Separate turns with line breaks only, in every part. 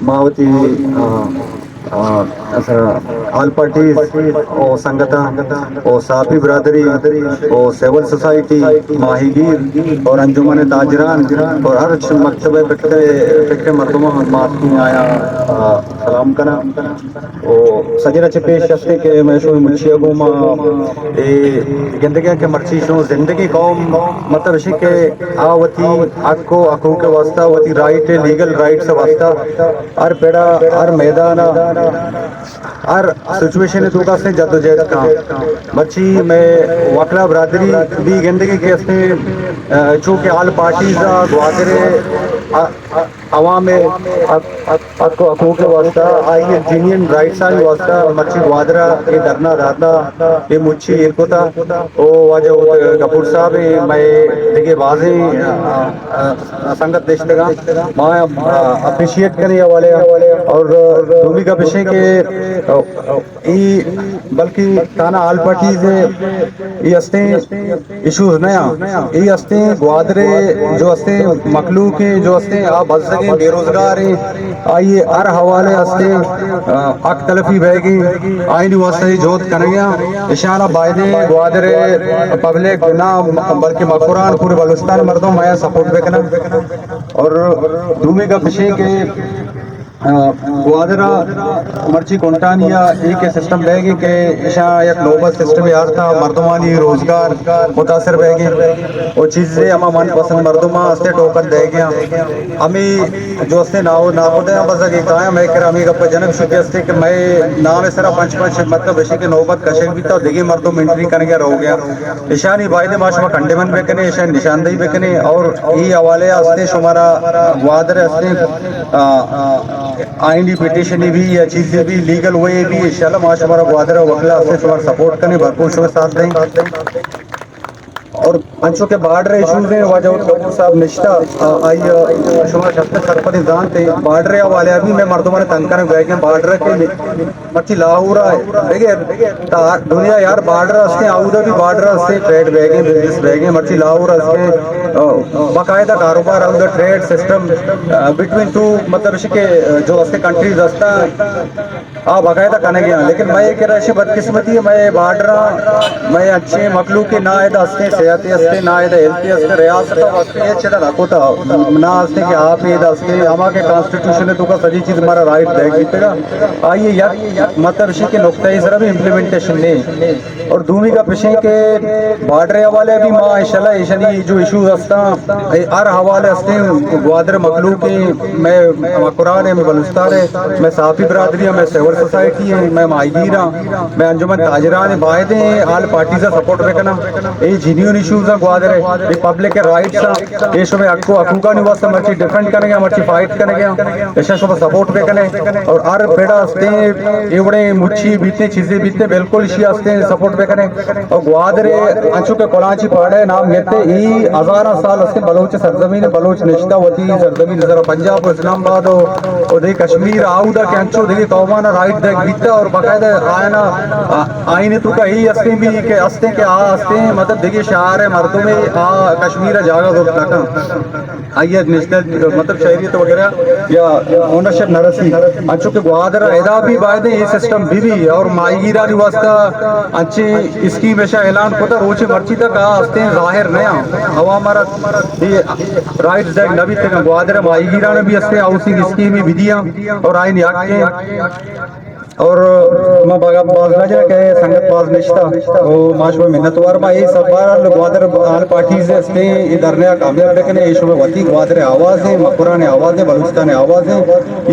मावती all parties और संगठन और साफी बरदरी और सिविल सोसाइटी माहीगीर और अंजुमन ताजरान और हर मकतब फिक्र मरदमा माफी आया सलाम कना और सजन च पेश हस्ते के मैं शो मुछिया गुमा ए जिंदगी के मर्ची शो जिंदगी कौम मतलब इसी के आवती आपको अकू के वास्ता वती राइट है लीगल राइट से वास्ता हर पेड़ा हर मैदान हर सिचुएशन तो का से जद्दोजहद का मच्छी में वकला बरादरी भी जिंदगी के असने चूँकि आल पार्टीज ग्वादरे अवाम आपको हकूक के वास्ता आई जीनियन राइट्स आई वास्ता मच्छी ग्वादरा ये धरना धारना ये मुच्छी ये कोता ओ वाजह कपूर साहब मैं देखिए वाजे संगत देश लगा मैं अप्रिशिएट करने वाले और भूमि का विषय के बल्कि ताना आल पार्टीज ये हस्ते इशूज नया ये हस्ते ग्वादरे जो हस्ते मखलू के जो हस्ते आप बच सके बेरोजगार आइए हर हवाले हस्ते हक तलफी बहगी आईनी वास्ते जोत कर गया इशारा बायदे ग्वादरे पब्लिक ना बल्कि मकरान पूरे बलूचिस्तान मर्दों मैं सपोर्ट पे करना और भूमि का विषय के ग्वादरा मर्ची कोंटानिया एक सिस्टम रहेगी कि इशा एक ग्लोबल सिस्टम यार था मर्दमानी रोजगार मुतासर रहेगी वो चीज़ें हम मन पसंद मर्दमा हस्ते टोकन दे गया हमें जो हस्ते नाव नाखुदे बस एक कहा मैं कर हमें गप जनक शुक्र हस्ते कि मैं नाम सरा पंच पंच मतलब इसी के नौबत कशे भी था देखिए मर्दों मिंट्री करने गया हो गया ईशानी वायदे माशमा कंडेमन बेकने ईशा निशानदेही बेकने और ये हवाले हस्ते शुमारा ग्वादर हस्ते आईनी पिटिशन भी या चीज़ें भी लीगल वे भी इंशाल्लाह माशा हमारा ग्वादरा वकला से शुमार सपोर्ट करने भरपूर शुमार साथ दें और अंशों के बार्डर इशूज हैं वाजह कपूर साहब निश्ता आई शुमार शख्स सरपंच जान थे बार्डर वाले अभी मैं मर्दों ने तंग करने गए बार्डर के मच्छी लाहौर है दुनिया यार बार्डर हंसते आउदा भी बार्डर हंसते ट्रेड बैगे बिजनेस बैगे मच्छी लाहौर हंसते बाकायदा कारोबार आउदा ट्रेड सिस्टम बिटवीन टू मतलब इसके जो हंसते कंट्रीज हंसता बाकायदा करने गया लेकिन मैं ये कह रहा ऐसी बदकिस्मती है मैं बार्डर मैं अच्छे मखलू के ना हंसते सेहती हंसते ना हेल्थी हंसते रियासत हंसते ये चला रखो था ना हंसते कि आप ये हंसते हमारे कॉन्स्टिट्यूशन है तो का सभी चीज़ हमारा राइट देख जीतेगा आइए यार मतलब इसी के नुकते जरा भी इम्प्लीमेंटेशन नहीं और दूसरी का विषय के बार्डर हवाले भी माँ इंशाल्लाह ईशानी जो इशूज हंसता हर हवाले हंसते ग्वादर मखलू के मैं कुरान है मैं बलूचिस्तान है मैं साफी बरादरी है मैं सिविल सोसाइटी है मैं माहीगीर हाँ मैं अंजुमन ताजरान बायदे आल पार्टी से सपोर्ट रखना ये जीनियन इशूज हैं ग्वादर है पब्लिक के राइट्स हैं ये शुभ आपको अकूका नहीं वास्ते मर्ची डिफेंड करेंगे मर्ची फाइट करेंगे ऐसा शुभ सपोर्ट पे करें और हर पेड़ा हंसते एवड़े मुच्छी बीतने चीजें बीतने बिल्कुल इसी हंसते सपोर्ट पे करें और ग्वादरे अंशु के कोलाची पहाड़े नाम कहते ही हजारा साल हंसते बलोच सरजमीन बलोच निश्ता होती सरजमीन जरा पंजाब और इस्लामाबाद और देखिए कश्मीर आउदा के अंशु देखिए कौमाना राइट देख बीता और बाकायदा आयना आईने तो का ही हंसते भी के हंसते के हंसते मतलब देखिए शहर है मर्दों में कश्मीर जागा दो आइए नेशनल मतलब शहरियत वगैरह या ओनरशिप नरसी अंशु के ग्वादर एदा भी वायदे ये सिस्टम भी और माहीगीरा वास्ता अच्छी स्कीम ऐसा ऐलान होता रोचे मर्ची तक हंसते हैं जाहिर नया हवा हमारा ये राइट देख नबी तक ग्वादर माहीगीरा ने भी हंसते हाउसिंग स्कीम भी दिया और आइन याक के और मैं बागा बाज ना जाए कहे संगत बाज निश्ता वो माश में मिन्नतवार में ये सब बार ग्वादर आल पार्टी से हंसते इधर ने कामयाब लेकिन ये शुभ वती ग्वादर आवाज़ है मकुरा ने आवाज़ है बलूचिस्तान ने आवाज़ है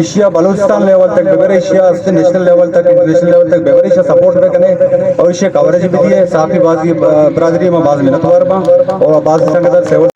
एशिया बलूचिस्तान लेवल तक बेबर एशिया हंसते नेशनल लेवल तक इंटरनेशनल लेवल तक बेबर एशिया सपोर्ट पे करें और एशिया कवरेज भी दिए साफी बाजी बरादरी में बाज मिन्नतवार में और बाज संगत सेवल